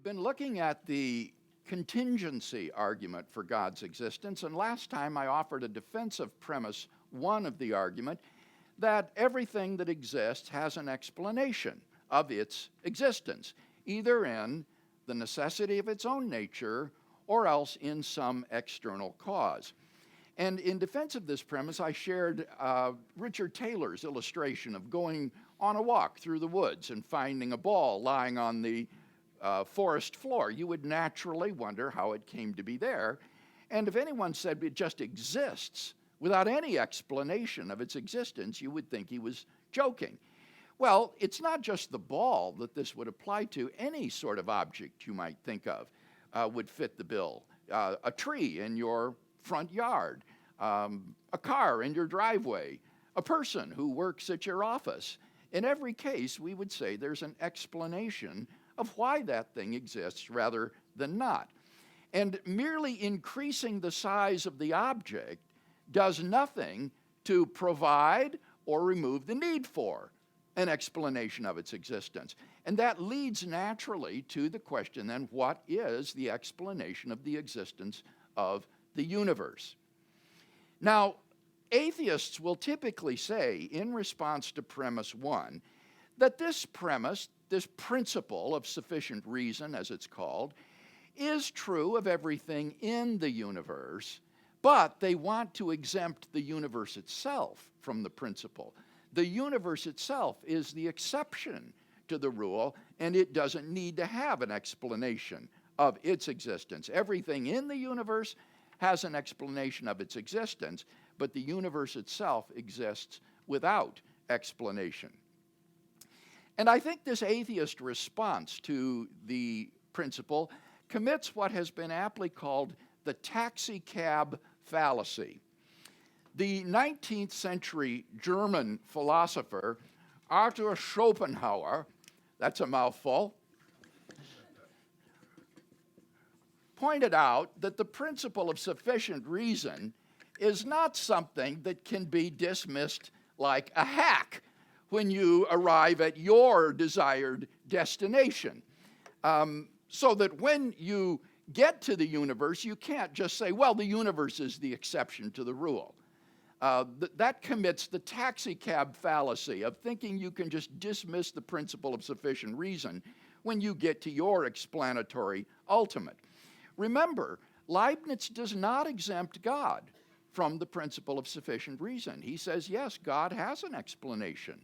been looking at the contingency argument for God's existence, and last time I offered a defense of premise one of the argument that everything that exists has an explanation of its existence, either in the necessity of its own nature or else in some external cause. And in defense of this premise, I shared Richard Taylor's illustration of going on a walk through the woods and finding a ball lying on the forest floor. You would naturally wonder how it came to be there. And if anyone said it just exists without any explanation of its existence, you would think he was joking. Well, it's not just the ball that this would apply to. Any sort of object you might think of would fit the bill. A tree in your front yard, a car in your driveway, a person who works at your office. In every case, we would say there's an explanation of why that thing exists rather than not. And merely increasing the size of the object does nothing to provide or remove the need for an explanation of its existence. And that leads naturally to the question then, what is the explanation of the existence of the universe? Now, atheists will typically say, in response to premise one, that this premise, this principle of sufficient reason, as it's called, is true of everything in the universe, but they want to exempt the universe itself from the principle. The universe itself is the exception to the rule, and it doesn't need to have an explanation of its existence. Everything in the universe has an explanation of its existence, but the universe itself exists without explanation. And I think this atheist response to the principle commits what has been aptly called the taxicab fallacy. The 19th century German philosopher Arthur Schopenhauer, that's a mouthful, pointed out that the principle of sufficient reason is not something that can be dismissed like a hack when you arrive at your desired destination. So that when you get to the universe, you can't just say, well, the universe is the exception to the rule. That commits the taxicab fallacy of thinking you can just dismiss the principle of sufficient reason when you get to your explanatory ultimate. Remember, Leibniz does not exempt God from the principle of sufficient reason. He says, yes, God has an explanation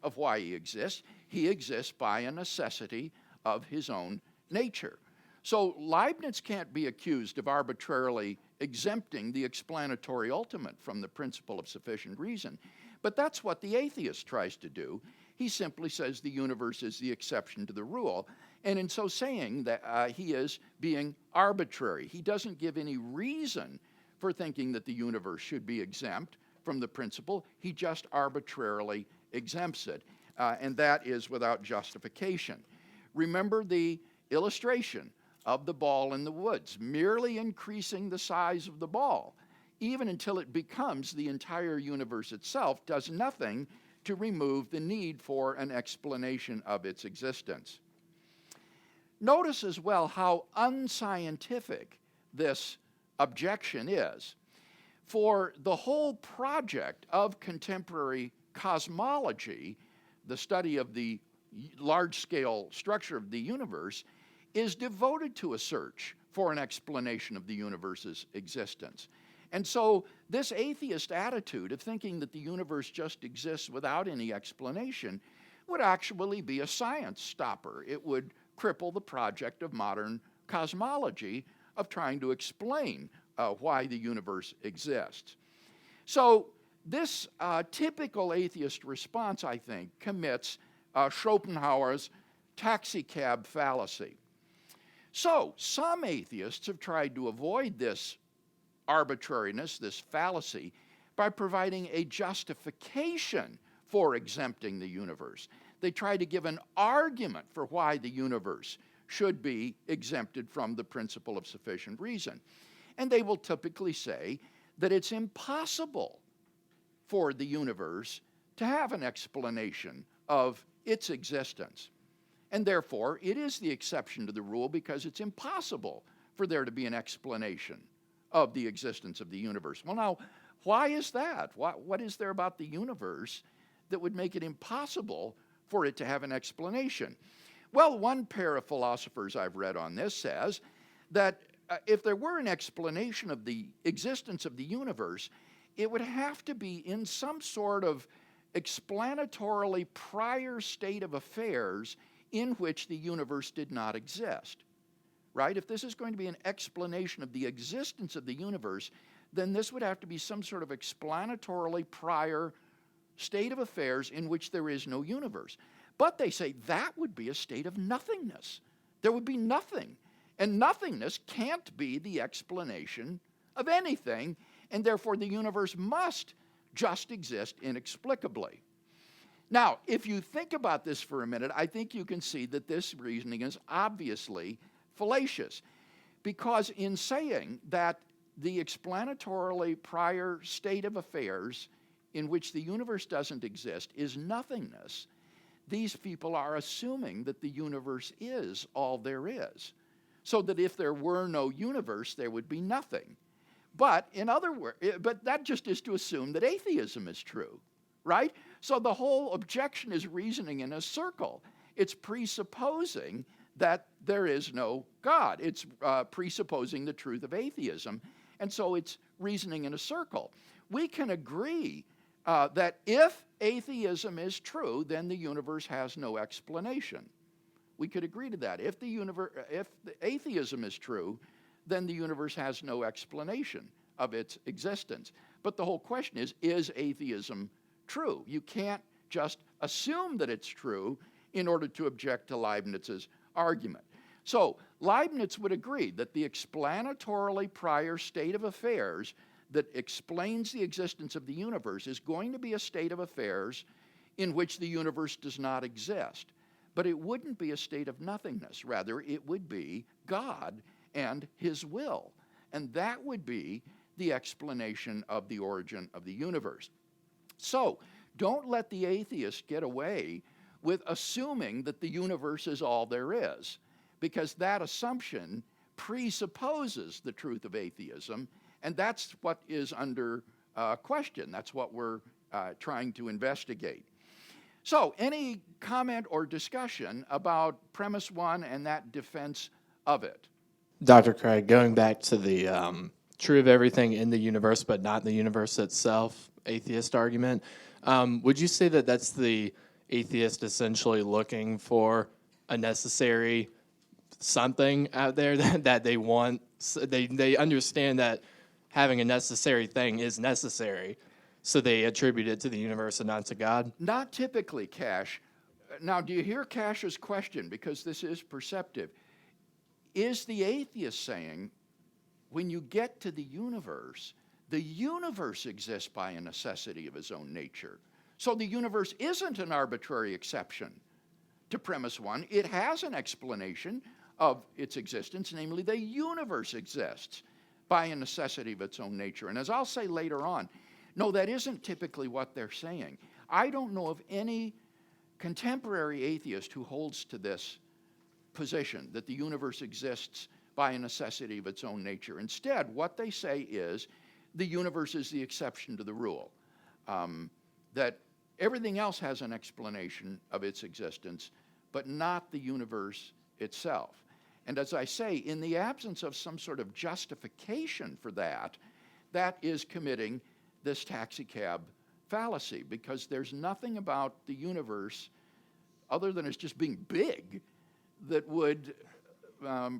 of why he exists. He exists by a necessity of his own nature. So Leibniz can't be accused of arbitrarily exempting the explanatory ultimate from the principle of sufficient reason. But that's what the atheist tries to do. He simply says the universe is the exception to the rule. And in so saying, that he is being arbitrary. He doesn't give any reason for thinking that the universe should be exempt from the principle. He just arbitrarily exempts it. And that is without justification. Remember the illustration of the ball in the woods, merely increasing the size of the ball, even until it becomes the entire universe itself, does nothing to remove the need for an explanation of its existence. Notice as well how unscientific this objection is. For the whole project of contemporary cosmology, the study of the large-scale structure of the universe, is devoted to a search for an explanation of the universe's existence. And so this atheist attitude of thinking that the universe just exists without any explanation would actually be a science stopper. It would cripple the project of modern cosmology of trying to explain why the universe exists. So this typical atheist response, I think, commits Schopenhauer's taxicab fallacy. So some atheists have tried to avoid this arbitrariness, this fallacy, by providing a justification for exempting the universe. They try to give an argument for why the universe should be exempted from the principle of sufficient reason. And they will typically say that it's impossible for the universe to have an explanation of its existence. And therefore, it is the exception to the rule because it's impossible for there to be an explanation of the existence of the universe. Well, now, why is that? What is there about the universe that would make it impossible for it to have an explanation? Well, one pair of philosophers I've read on this says that if there were an explanation of the existence of the universe, it would have to be in some sort of explanatorily prior state of affairs in which the universe did not exist, right? If this is going to be an explanation of the existence of the universe, then this would have to be some sort of explanatorily prior state of affairs in which there is no universe. But they say that would be a state of nothingness. There would be nothing. And nothingness can't be the explanation of anything, and therefore the universe must just exist inexplicably. Now, if you think about this for a minute, I think you can see that this reasoning is obviously fallacious, because in saying that the explanatorily prior state of affairs in which the universe doesn't exist is nothingness, these people are assuming that the universe is all there is, so that if there were no universe, there would be nothing. But in other words, but that just is to assume that atheism is true, right? So the whole objection is reasoning in a circle. It's presupposing that there is no God. It's presupposing the truth of atheism, and so it's reasoning in a circle. We can agree that if atheism is true, then the universe has no explanation. We could agree to that. If the atheism is true, then the universe has no explanation of its existence. But the whole question is atheism true? You can't just assume that it's true in order to object to Leibniz's argument. So Leibniz would agree that the explanatorily prior state of affairs that explains the existence of the universe is going to be a state of affairs in which the universe does not exist. But it wouldn't be a state of nothingness. Rather, it would be God and his will. And that would be the explanation of the origin of the universe. So, don't let the atheist get away with assuming that the universe is all there is, because that assumption presupposes the truth of atheism, and that's what is under question. That's what we're trying to investigate. So, any comment or discussion about premise one and that defense of it? Dr. Craig, going back to the true of everything in the universe but not the universe itself atheist argument, would you say that that's the atheist essentially looking for a necessary something out there that they want? They understand that having a necessary thing is necessary, so they attribute it to the universe and not to God? Not typically, Cash. Now, do you hear Cash's question? Because this is perceptive. Is the atheist saying, when you get to the universe exists by a necessity of its own nature. So the universe isn't an arbitrary exception to premise one. It has an explanation of its existence, namely the universe exists by a necessity of its own nature. And as I'll say later on, no, that isn't typically what they're saying. I don't know of any contemporary atheist who holds to this position, that the universe exists by a necessity of its own nature. Instead, what they say is the universe is the exception to the rule, that everything else has an explanation of its existence, but not the universe itself. And as I say, in the absence of some sort of justification for that, that is committing this taxicab fallacy, because there's nothing about the universe other than it's just being big that would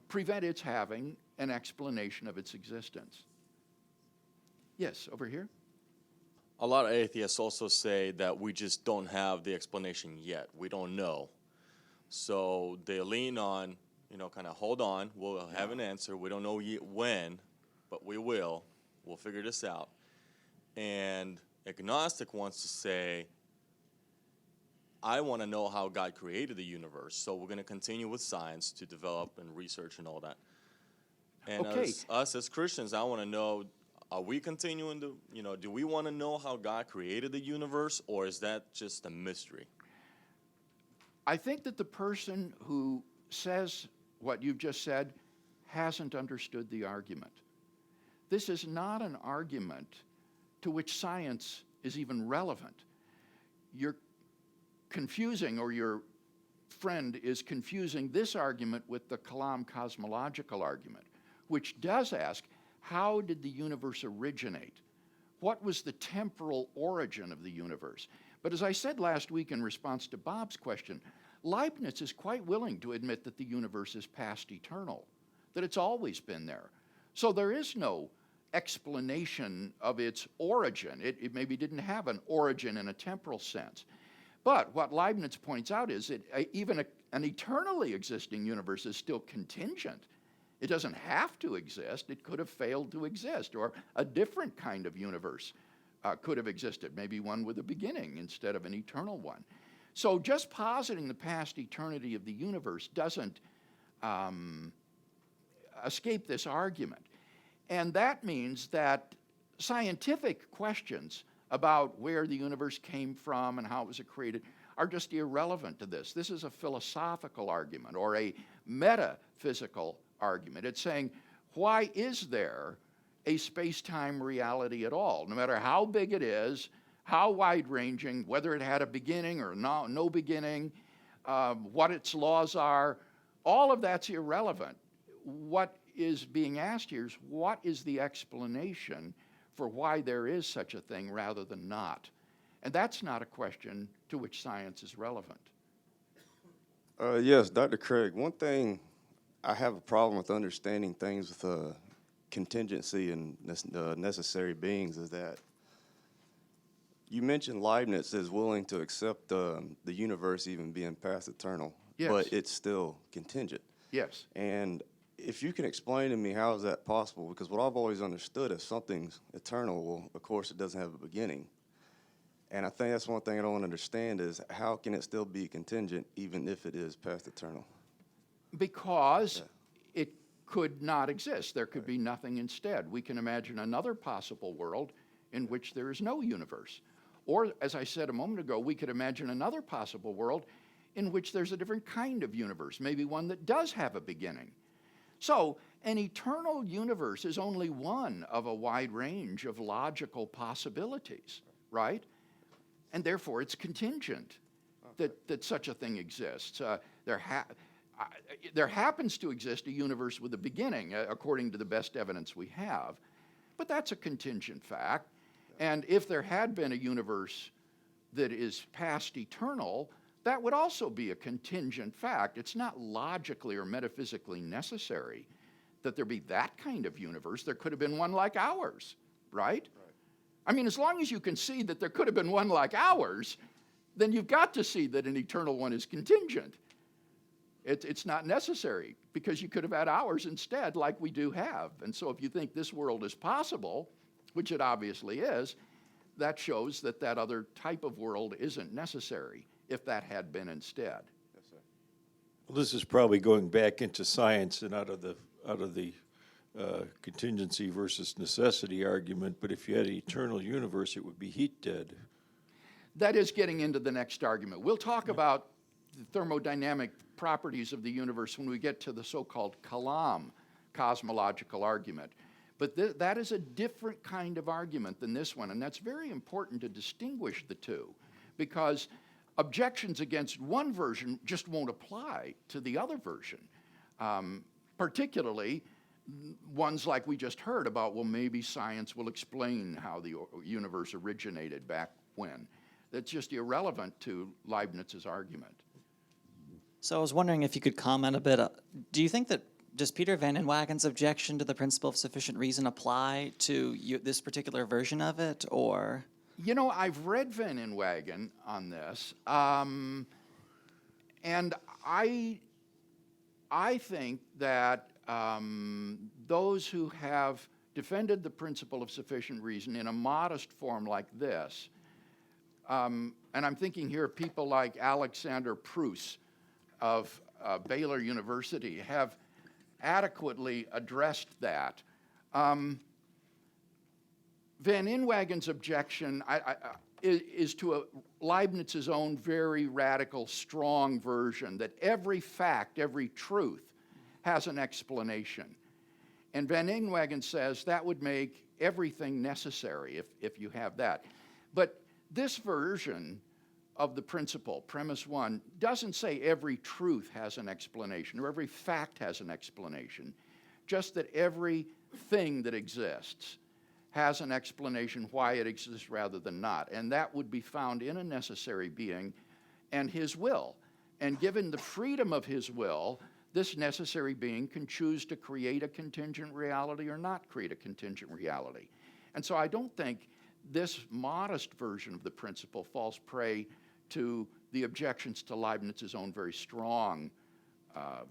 prevent its having an explanation of its existence. Yes, over here. A lot of atheists also say that we just don't have the explanation yet. We don't know. So they lean on, kind of hold on. We'll have an answer. We don't know yet when, but we will. We'll figure this out. And agnostic wants to say, I want to know how God created the universe, so we're going to continue with science to develop and research and all that. And Okay. us as Christians, I want to know, are we continuing to, do we want to know how God created the universe, or is that just a mystery? I think that the person who says what you've just said hasn't understood the argument. This is not an argument to which science is even relevant. You're confusing, or your friend is confusing this argument with the Kalam cosmological argument, which does ask, how did the universe originate? What was the temporal origin of the universe? But as I said last week in response to Bob's question, Leibniz is quite willing to admit that the universe is past eternal, that it's always been there. So there is no explanation of its origin. It maybe didn't have an origin in a temporal sense. But what Leibniz points out is that even an eternally existing universe is still contingent. It doesn't have to exist. It could have failed to exist, or a different kind of universe could have existed, maybe one with a beginning instead of an eternal one. So just positing the past eternity of the universe doesn't escape this argument. And that means that scientific questions about where the universe came from and how it was created are just irrelevant to this. This is a philosophical argument or a metaphysical argument. It's saying, why is there a space-time reality at all? No matter how big it is, how wide-ranging, whether it had a beginning or no beginning, what its laws are, all of that's irrelevant. What is being asked here is, what is the explanation for why there is such a thing rather than not? And that's not a question to which science is relevant. Yes, Dr. Craig, one thing I have a problem with understanding things with contingency and necessary beings is that you mentioned Leibniz is willing to accept the universe even being past eternal, Yes. but it's still contingent. Yes. And if you can explain to me how is that possible, because what I've always understood, if something's eternal, well, of course it doesn't have a beginning. And I think that's one thing I don't understand is how can it still be contingent even if it is past eternal? Because it could not exist. There could be nothing instead. We can imagine another possible world in which there is no universe. Or, as I said a moment ago, we could imagine another possible world in which there's a different kind of universe, maybe one that does have a beginning. So, an eternal universe is only one of a wide range of logical possibilities, right? And therefore, it's contingent that such a thing exists. There happens to exist a universe with a beginning, according to the best evidence we have, but that's a contingent fact. And if there had been a universe that is past eternal, that would also be a contingent fact. It's not logically or metaphysically necessary that there be that kind of universe. There could have been one like ours, right? I mean, as long as you can see that there could have been one like ours, then you've got to see that an eternal one is contingent. It's not necessary, because you could have had ours instead, like we do have. And so if you think this world is possible, which it obviously is, that shows that that other type of world isn't necessary if that had been instead. Well, this is probably going back into science and out of the contingency versus necessity argument, but if you had an eternal universe, it would be heat dead. That is getting into the next argument. We'll talk about the thermodynamic properties of the universe when we get to the so-called Kalam cosmological argument. But that is a different kind of argument than this one, and that's very important to distinguish the two, because objections against one version just won't apply to the other version, particularly ones like we just heard about, well, maybe science will explain how the universe originated back when. That's just irrelevant to Leibniz's argument. So I was wondering if you could comment a bit. Do you think that, does Peter Van Inwagen's objection to the principle of sufficient reason apply to this particular version of it, or? You know, I've read Van Inwagen on this, and I think that those who have defended the principle of sufficient reason in a modest form like this, and I'm thinking here of people like Alexander Pruss of Baylor University, have adequately addressed that. Van Inwagen's objection, is to Leibniz's own very radical, strong version that every fact, every truth has an explanation. And Van Inwagen says that would make everything necessary if you have that. But this version of the principle, premise one, doesn't say every truth has an explanation or every fact has an explanation, just that every thing that exists has an explanation why it exists rather than not. And that would be found in a necessary being and his will. And given the freedom of his will, this necessary being can choose to create a contingent reality or not create a contingent reality. And so I don't think this modest version of the principle falls prey to the objections to Leibniz's own very strong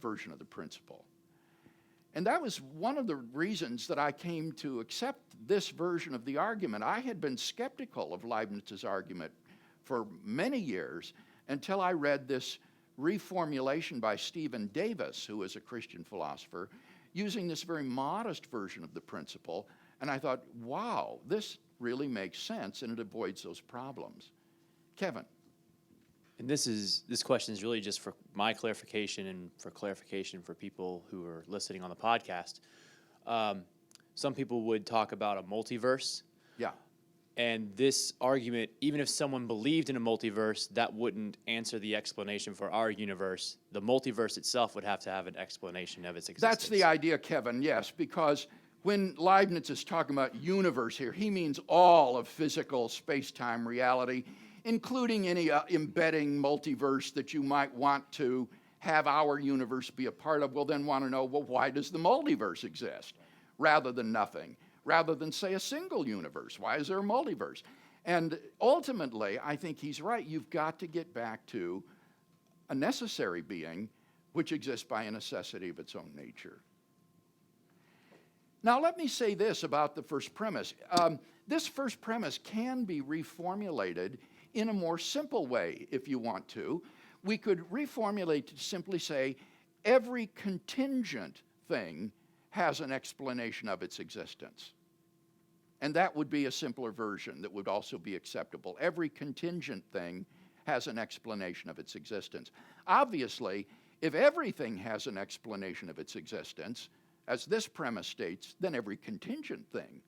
version of the principle. And that was one of the reasons that I came to accept this version of the argument. I had been skeptical of Leibniz's argument for many years until I read this reformulation by Stephen Davis, who is a Christian philosopher, using this very modest version of the principle. And I thought, wow, this really makes sense and it avoids those problems. Kevin. And this question is really just for my clarification and for clarification for people who are listening on the podcast. Some people would talk about a multiverse. Yeah. And this argument, even if someone believed in a multiverse, that wouldn't answer the explanation for our universe. The multiverse itself would have to have an explanation of its existence. That's the idea, Kevin, yes, because when Leibniz is talking about universe here, he means all of physical space-time reality, including any embedding multiverse that you might want to have our universe be a part of. We'll then want to know, well, why does the multiverse exist rather than nothing? Rather than, say, a single universe. Why is there a multiverse? And ultimately, I think he's right. You've got to get back to a necessary being which exists by a necessity of its own nature. Now, let me say this about the first premise. This first premise can be reformulated in a more simple way, if you want to. We could reformulate to simply say, every contingent thing has an explanation of its existence. And that would be a simpler version that would also be acceptable. Every contingent thing has an explanation of its existence. Obviously, if everything has an explanation of its existence, as this premise states, then every contingent thing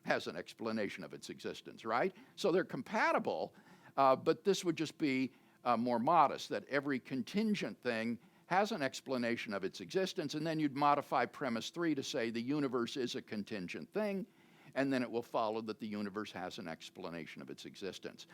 has an explanation of its existence, right? So they're compatible, but this would just be more modest, that every contingent thing has an explanation of its existence, and then you'd modify premise 3 to say the universe is a contingent thing, and then it will follow that the universe has an explanation of its existence.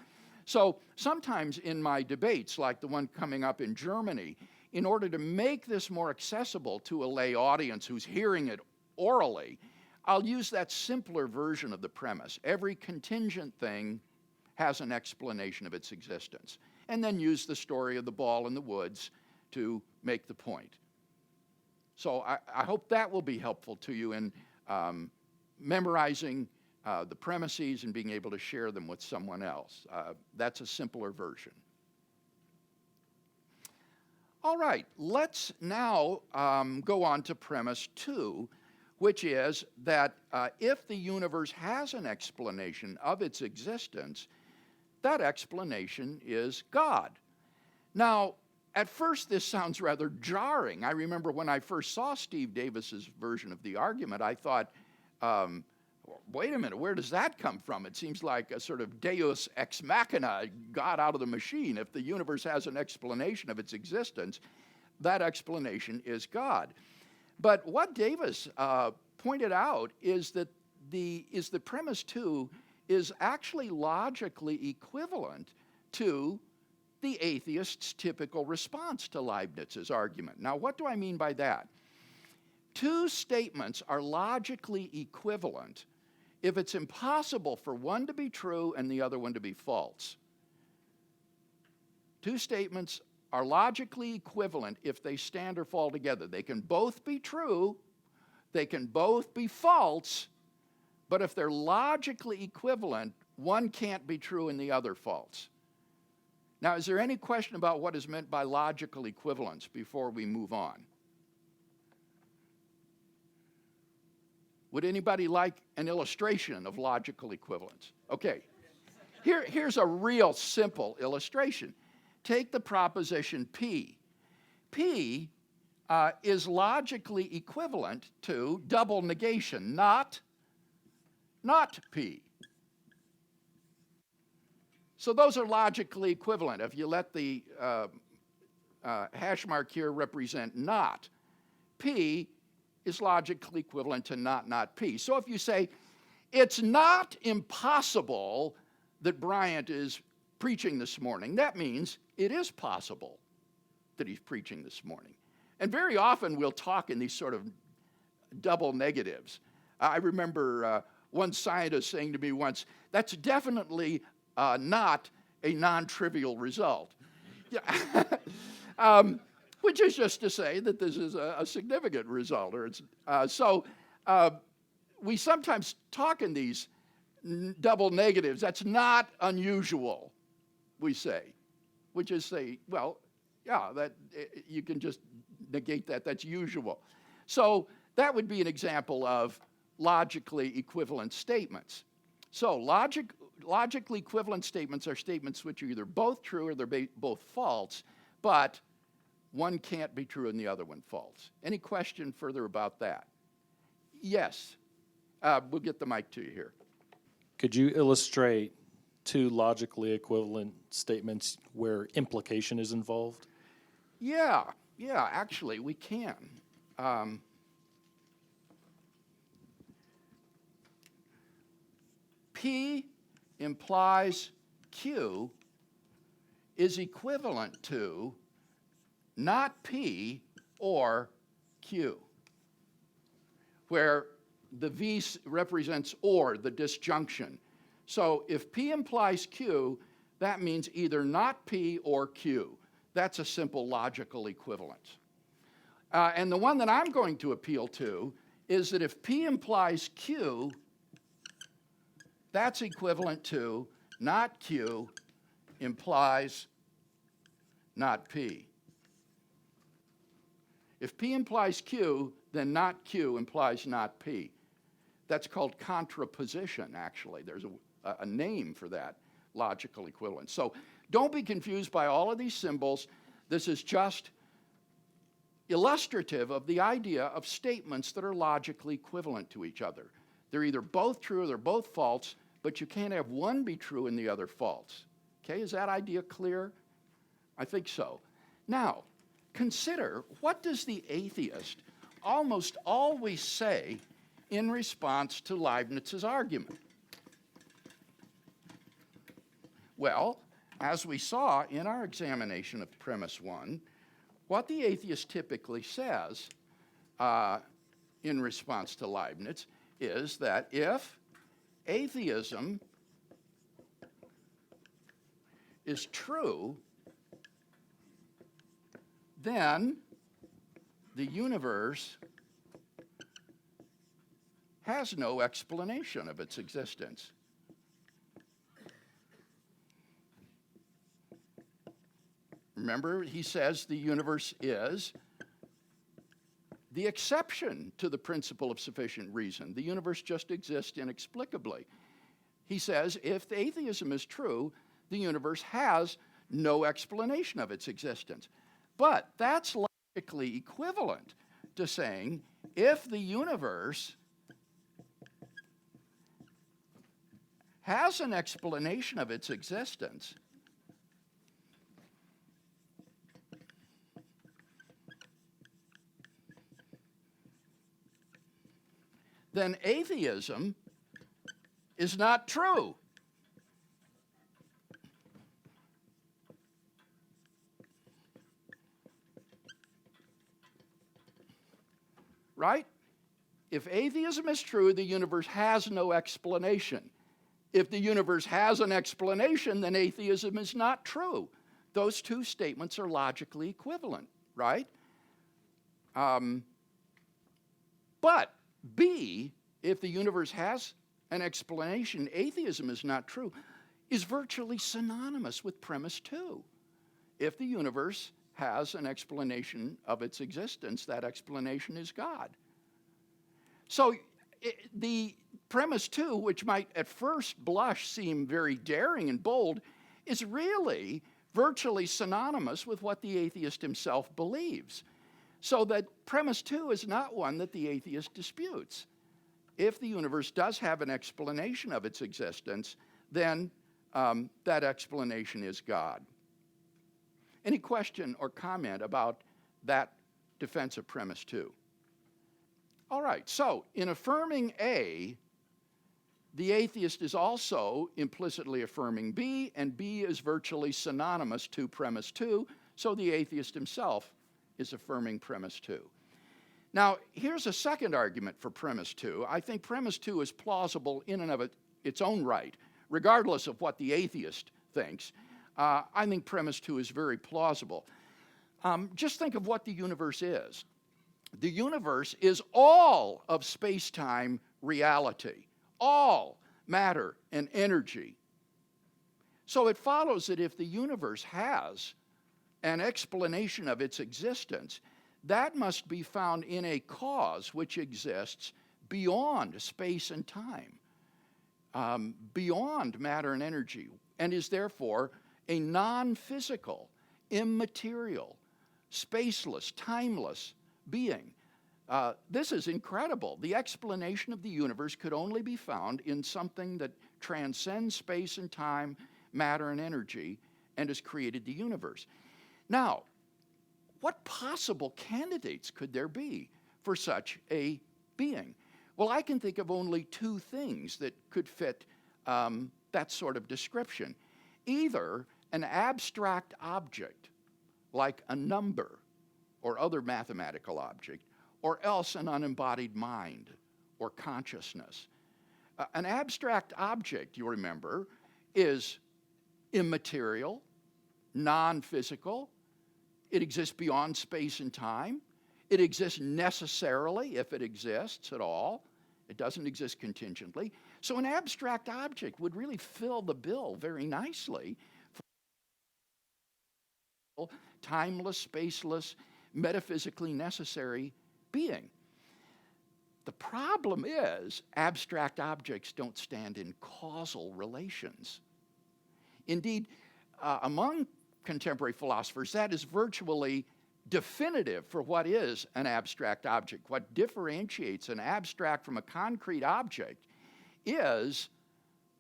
So sometimes in my debates, like the one coming up in Germany, in order to make this more accessible to a lay audience who's hearing it orally, I'll use that simpler version of the premise. Every contingent thing has an explanation of its existence. And then use the story of the ball in the woods to make the point. So I hope that will be helpful to you in memorizing the premises and being able to share them with someone else. That's a simpler version. All right, let's now go on to premise 2, which is that if the universe has an explanation of its existence, that explanation is God. Now, at first this sounds rather jarring. I remember when I first saw Steve Davis's version of the argument, I thought, wait a minute, where does that come from? It seems like a sort of deus ex machina, God out of the machine. If the universe has an explanation of its existence, that explanation is God. But what Davis pointed out is that the premise 2 is actually logically equivalent to the atheist's typical response to Leibniz's argument. Now, what do I mean by that? Two statements are logically equivalent if it's impossible for one to be true and the other one to be false. Two statements are logically equivalent if they stand or fall together. They can both be true, they can both be false, but if they're logically equivalent, one can't be true and the other false. Now, is there any question about what is meant by logical equivalence before we move on? Would anybody like an illustration of logical equivalence? Okay. Here's a real simple illustration. Take the proposition P. P is logically equivalent to double negation, not P. So those are logically equivalent. If you let the hash mark here represent not, P is logically equivalent to not P. So if you say, it's not impossible that Bryant is preaching this morning, that means it is possible that he's preaching this morning. And very often we'll talk in these sort of double negatives. I remember one scientist saying to me once, that's definitely not a non-trivial result. Yeah. Which is just to say that this is a significant result. Or it's, we sometimes talk in these double negatives. That's not unusual, we say. Which is say, well, yeah, that you can just negate that. That's usual. So that would be an example of logically equivalent statements. So logically equivalent statements are statements which are either both true or they're both false, but one can't be true and the other one false. Any question further about that? Yes. We'll get the mic to you here. Could you illustrate two logically equivalent statements where implication is involved? Yeah, actually, we can. P implies Q is equivalent to not P or Q, where the V represents or, the disjunction. So if P implies Q, that means either not P or Q. That's a simple logical equivalence. And the one that I'm going to appeal to is that if P implies Q, that's equivalent to not Q implies not P. If P implies Q, then not Q implies not P. That's called contraposition, actually. There's a name for that logical equivalence. So don't be confused by all of these symbols. This is just illustrative of the idea of statements that are logically equivalent to each other. They're either both true or they're both false, but you can't have one be true and the other false. Okay, is that idea clear? I think so. Now, consider, what does the atheist almost always say in response to Leibniz's argument? Well, as we saw in our examination of premise 1, what the atheist typically says in response to Leibniz is that if atheism is true, then the universe has no explanation of its existence. Remember, he says the universe is the exception to the principle of sufficient reason. The universe just exists inexplicably. He says if atheism is true, the universe has no explanation of its existence. But that's logically equivalent to saying if the universe has an explanation of its existence, then atheism is not true. Right? If atheism is true, the universe has no explanation. If the universe has an explanation, then atheism is not true. Those two statements are logically equivalent, right? But B, if the universe has an explanation, atheism is not true, is virtually synonymous with premise 2. If the universe has an explanation of its existence, that explanation is God. So the premise 2, which might at first blush seem very daring and bold, is really virtually synonymous with what the atheist himself believes. So that premise 2 is not one that the atheist disputes. If the universe does have an explanation of its existence, then that explanation is God. Any question or comment about that defense of premise 2? All right, so in affirming A, the atheist is also implicitly affirming B, and B is virtually synonymous to premise 2, so the atheist himself is affirming premise 2. Now, here's a second argument for premise 2. I think premise 2 is plausible in and of its own right, regardless of what the atheist thinks. I think premise 2 is very plausible. Just think of what the universe is. The universe is all of space-time reality, all matter and energy. So it follows that if the universe has an explanation of its existence, that must be found in a cause which exists beyond space and time, beyond matter and energy, and is therefore a non-physical, immaterial, spaceless, timeless being. This is incredible. The explanation of the universe could only be found in something that transcends space and time, matter and energy, and has created the universe. Now, what possible candidates could there be for such a being? Well, I can think of only two things that could fit that sort of description. Either an abstract object, like a number or other mathematical object, or else an unembodied mind or consciousness. An abstract object, you remember, is immaterial, non-physical. It exists beyond space and time. It exists necessarily, if it exists at all. It doesn't exist contingently. So an abstract object would really fill the bill very nicely for timeless, spaceless, metaphysically necessary being. The problem is abstract objects don't stand in causal relations. Indeed, among contemporary philosophers, that is virtually definitive for what is an abstract object. What differentiates an abstract from a concrete object is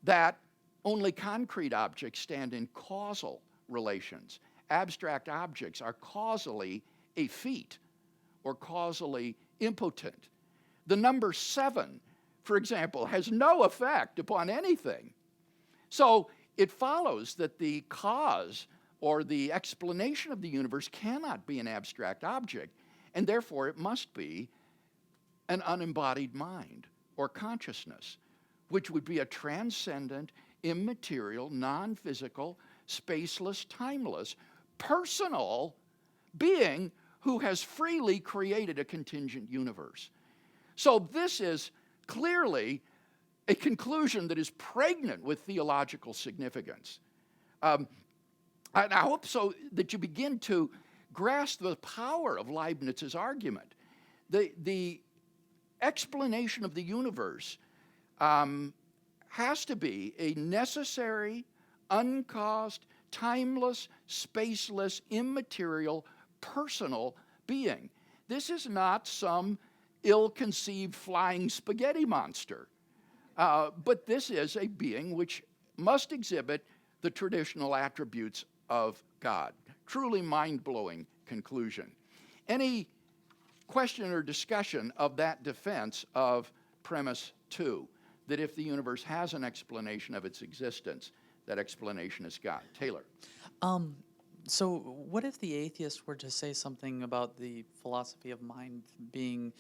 that only concrete objects stand in causal relations. Abstract objects are causally effete or causally impotent. The number 7, for example, has no effect upon anything. So it follows that the cause or the explanation of the universe cannot be an abstract object, and therefore it must be an unembodied mind or consciousness, which would be a transcendent, immaterial, non-physical, spaceless, timeless, personal being who has freely created a contingent universe. So this is clearly a conclusion that is pregnant with theological significance. And I hope so that you begin to grasp the power of Leibniz's argument. The explanation of the universe has to be a necessary, uncaused, timeless, spaceless, immaterial, personal being. This is not some ill-conceived flying spaghetti monster, but this is a being which must exhibit the traditional attributes of God. Truly mind-blowing conclusion. Any question or discussion of that defense of premise 2, that if the universe has an explanation of its existence, that explanation is God? Taylor. So what if the atheist were to say something about the philosophy of mind being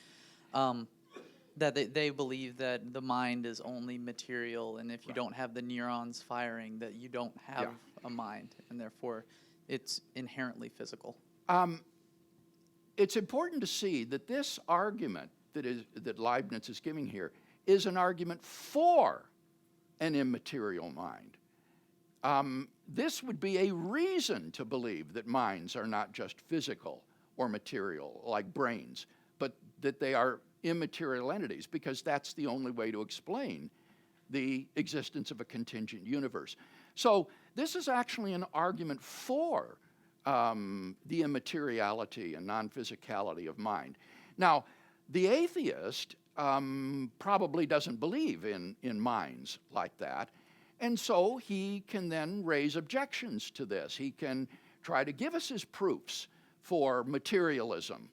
that they believe that the mind is only material, and if you don't have the neurons firing, that you don't have a mind, and therefore it's inherently physical? It's important to see that this argument that Leibniz is giving here is an argument for an immaterial mind. This would be a reason to believe that minds are not just physical or material like brains, but that they are immaterial entities, because that's the only way to explain the existence of a contingent universe. So this is actually an argument for the immateriality and non-physicality of mind. Now, the atheist probably doesn't believe in minds like that, and so he can then raise objections to this. He can try to give us his proofs for materialism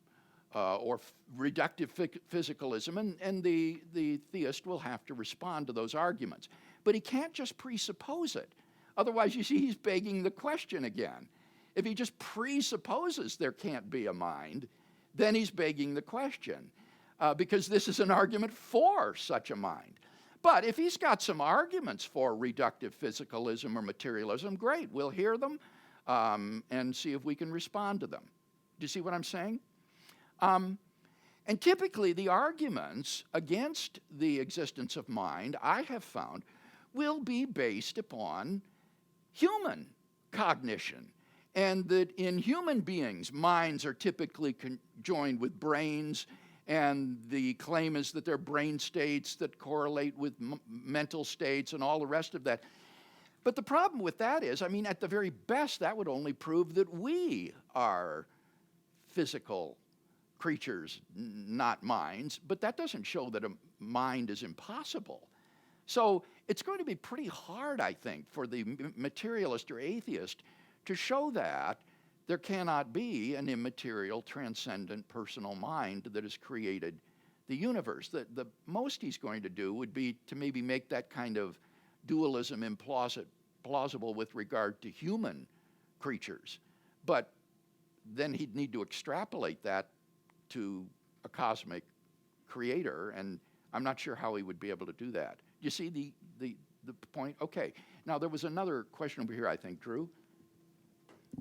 or reductive physicalism, and the theist will have to respond to those arguments. But he can't just presuppose it. Otherwise, you see, he's begging the question again. If he just presupposes there can't be a mind, then he's begging the question, because this is an argument for such a mind. But if he's got some arguments for reductive physicalism or materialism, great, we'll hear them and see if we can respond to them. Do you see what I'm saying? And typically, the arguments against the existence of mind, I have found, will be based upon human cognition. And that in human beings, minds are typically conjoined with brains, and the claim is that they're brain states that correlate with mental states and all the rest of that. But the problem with that is, I mean, at the very best, that would only prove that we are physical creatures, not minds, but that doesn't show that a mind is impossible. So it's going to be pretty hard, I think, for the materialist or atheist to show that there cannot be an immaterial, transcendent personal mind that has created the universe. The most he's going to do would be to maybe make that kind of dualism implausible with regard to human creatures. But then he'd need to extrapolate that to a cosmic creator, and I'm not sure how he would be able to do that. You see the point? Okay. Now, there was another question over here, I think, Drew.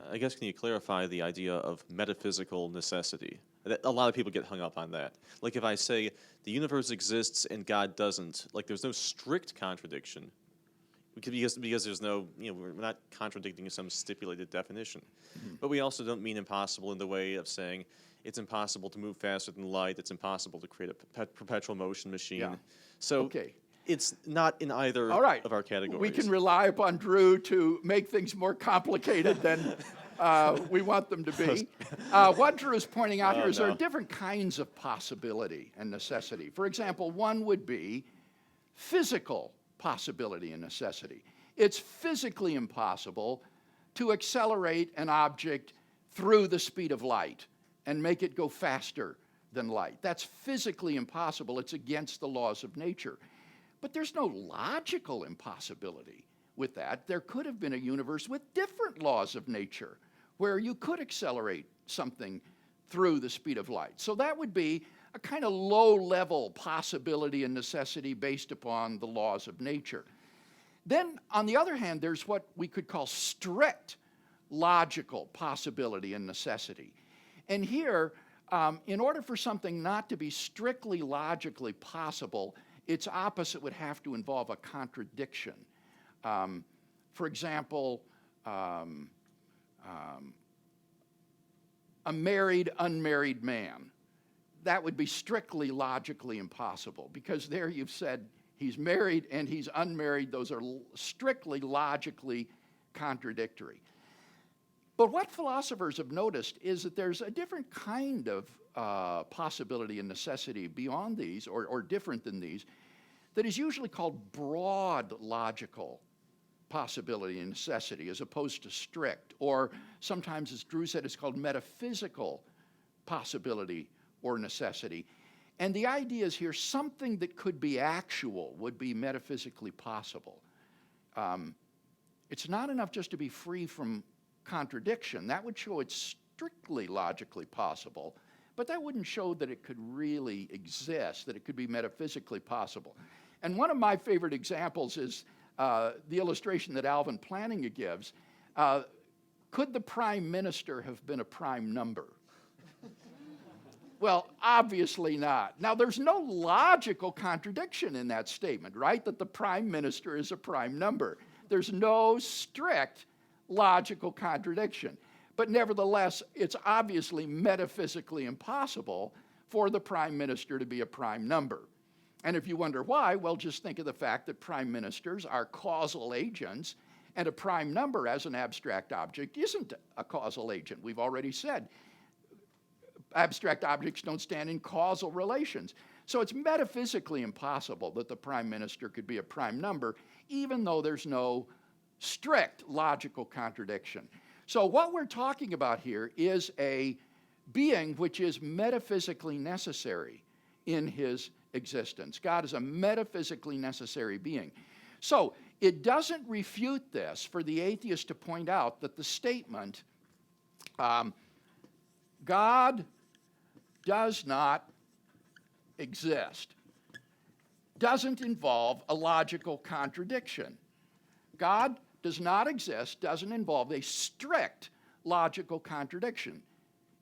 I guess, can you clarify the idea of metaphysical necessity? A lot of people get hung up on that. Like if I say the universe exists and God doesn't, like there's no strict contradiction because there's no, we're not contradicting some stipulated definition. Mm-hmm. But we also don't mean impossible in the way of saying it's impossible to move faster than light, it's impossible to create a perpetual motion machine. Yeah. So okay. It's not in either All right. of our categories. We can rely upon Drew to make things more complicated than we want them to be. What Drew is pointing out here is there are different kinds of possibility and necessity. For example, one would be physical possibility and necessity. It's physically impossible to accelerate an object through the speed of light and make it go faster than light. That's physically impossible. It's against the laws of nature. But there's no logical impossibility with that. There could have been a universe with different laws of nature where you could accelerate something through the speed of light. So that would be a kind of low-level possibility and necessity based upon the laws of nature. Then, on the other hand, there's what we could call strict logical possibility and necessity. And here, in order for something not to be strictly logically possible, its opposite would have to involve a contradiction. For example, a married, unmarried man. That would be strictly logically impossible, because there you've said he's married and he's unmarried. Those are strictly logically contradictory. But what philosophers have noticed is that there's a different kind of possibility and necessity beyond these, or different than these, that is usually called broad logical possibility and necessity as opposed to strict, or sometimes, as Drew said, it's called metaphysical possibility or necessity. And the idea is here, something that could be actual would be metaphysically possible. It's not enough just to be free from contradiction. That would show it's strictly logically possible, but that wouldn't show that it could really exist, that it could be metaphysically possible. And one of my favorite examples is the illustration that Alvin Plantinga gives. Could the prime minister have been a prime number? Well, obviously not. Now, there's no logical contradiction in that statement, right? That the prime minister is a prime number. There's no strict logical contradiction. But nevertheless, it's obviously metaphysically impossible for the prime minister to be a prime number. And if you wonder why, well, just think of the fact that prime ministers are causal agents, and a prime number as an abstract object isn't a causal agent. We've already said abstract objects don't stand in causal relations. So it's metaphysically impossible that the prime minister could be a prime number, even though there's no strict logical contradiction. So what we're talking about here is a being which is metaphysically necessary in his existence. God is a metaphysically necessary being. So it doesn't refute this for the atheist to point out that the statement, God does not exist, doesn't involve a logical contradiction. God does not exist doesn't involve a strict logical contradiction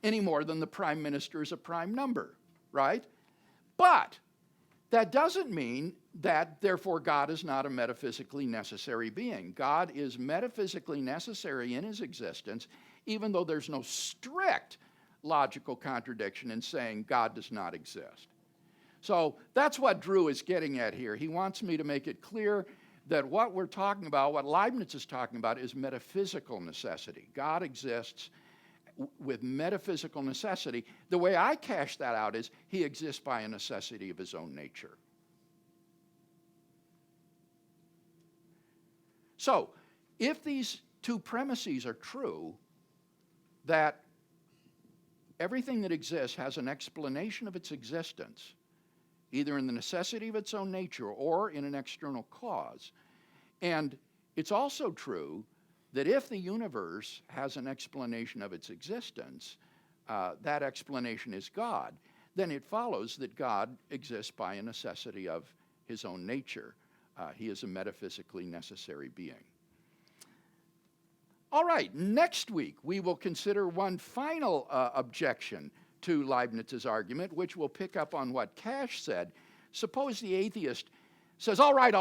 any more than the prime minister is a prime number, right? But that doesn't mean that, therefore, God is not a metaphysically necessary being. God is metaphysically necessary in his existence, even though there's no strict logical contradiction in saying God does not exist. So that's what Drew is getting at here. He wants me to make it clear that what we're talking about, what Leibniz is talking about, is metaphysical necessity. God exists with metaphysical necessity. The way I cash that out is he exists by a necessity of his own nature. So, if these two premises are true, that everything that exists has an explanation of its existence, either in the necessity of its own nature or in an external cause, and it's also true that if the universe has an explanation of its existence, that explanation is God, then it follows that God exists by a necessity of his own nature. He is a metaphysically necessary being. All right, next week we will consider one final objection to Leibniz's argument, which will pick up on what Cash said. Suppose the atheist says, all right,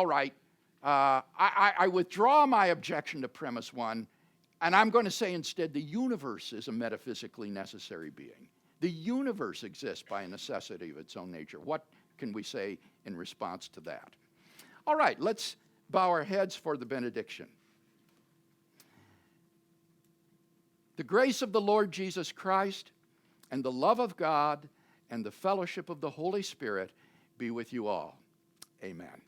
I withdraw my objection to premise one, and I'm going to say instead the universe is a metaphysically necessary being. The universe exists by a necessity of its own nature. What can we say in response to that? All right, let's bow our heads for the benediction. The grace of the Lord Jesus Christ and the love of God and the fellowship of the Holy Spirit be with you all. Amen.